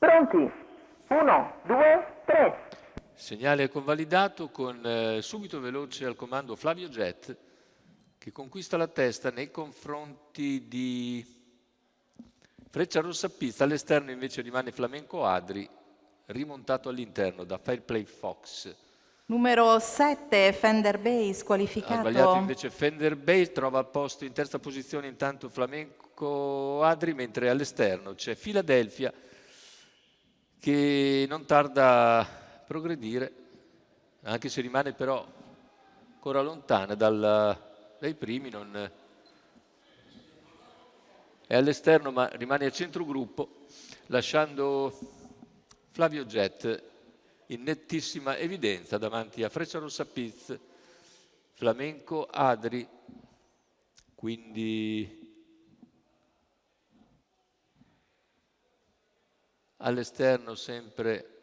Pronti? 1, 2, 3. Segnale convalidato con subito veloce al comando Flavio Jet, che conquista la testa nei confronti di Frecciarossa Pizza. All'esterno invece rimane Flamenco Adri, rimontato all'interno da Fairplay Fox. Numero 7, Fender Bay, Ha squalificato. sbagliato invece Fender Bay, trova al posto in terza posizione intanto Flamenco Adri, mentre all'esterno c'è Philadelphia che non tarda a progredire, anche se rimane però ancora lontana dai primi, è all'esterno ma rimane a centro gruppo, lasciando Flavio Jet in nettissima evidenza davanti a Frecciarossa Piz, Flamenco Adri, quindi all'esterno sempre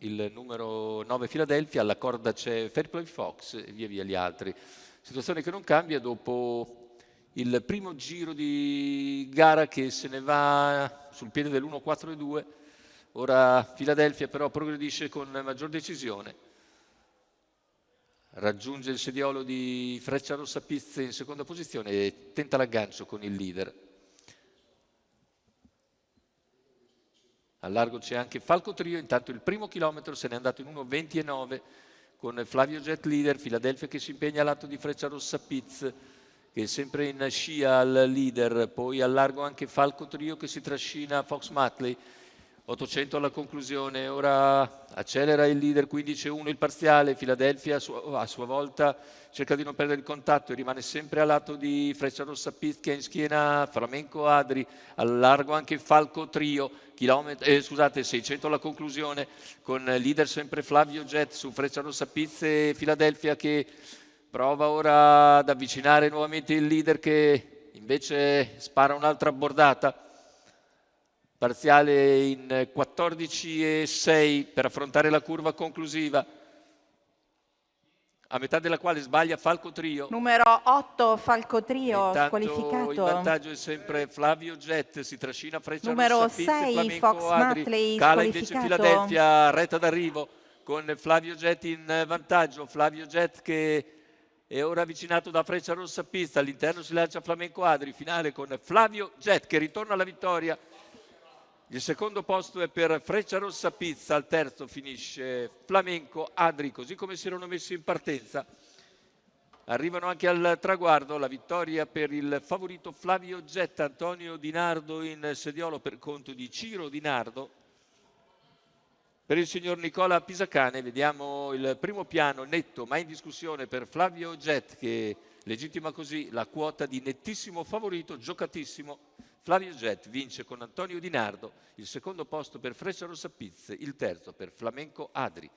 il numero 9 Philadelphia, alla corda c'è Fairplay Fox e via via gli altri. Situazione che non cambia dopo il primo giro di gara che se ne va sul piede dell'1-4-2. Ora Philadelphia però progredisce con maggior decisione. Raggiunge il sediolo di Frecciarossa Piz in seconda posizione e tenta l'aggancio con il leader. Al largo c'è anche Falco Trio, intanto il primo chilometro se n'è andato in 1:29 con Flavio Jet leader, Philadelphia che si impegna al lato di Frecciarossa Piz che è sempre in scia al leader, poi al largo anche Falco Trio che si trascina Fox Matley, 800 alla conclusione, ora accelera il leader, 15-1 il parziale, Philadelphia a sua volta cerca di non perdere il contatto e rimane sempre al lato di Frecciarossa Piz che è in schiena Flamenco Adri, al largo anche Falco Trio, 600 alla conclusione con leader sempre Flavio Jet su Frecciarossa Piz e Philadelphia che prova ora ad avvicinare nuovamente il leader che invece spara un'altra bordata. Parziale in 14:6 per affrontare la curva conclusiva, a metà della quale sbaglia Falco Trio. Numero 8, Falco Trio, intanto squalificato. il vantaggio è sempre Flavio Jet, si trascina Frecciarossa Numero Piz, 6, Flamenco Fox Adri, Matley, cala invece squalificato. Philadelphia, retta d'arrivo con Flavio Jet in vantaggio. Flavio Jet che è ora avvicinato da Frecciarossa Piz, all'interno si lancia Flamenco Adri, finale con Flavio Jet che ritorna alla vittoria. Il secondo posto è per Frecciarossa Piz, al terzo finisce Flamenco Adri, così come si erano messi in partenza. Arrivano anche al traguardo la vittoria per il favorito Flavio Jet, Antonio Di Nardo in sediolo per conto di Ciro Di Nardo. Per il signor Nicola Pisacane vediamo il primo piano netto ma in discussione per Flavio Jet che legittima così la quota di nettissimo favorito, giocatissimo. Flavio Jet vince con Antonio Di Nardo, il secondo posto per Frecciarossa Piz, il terzo per Flamenco Adri.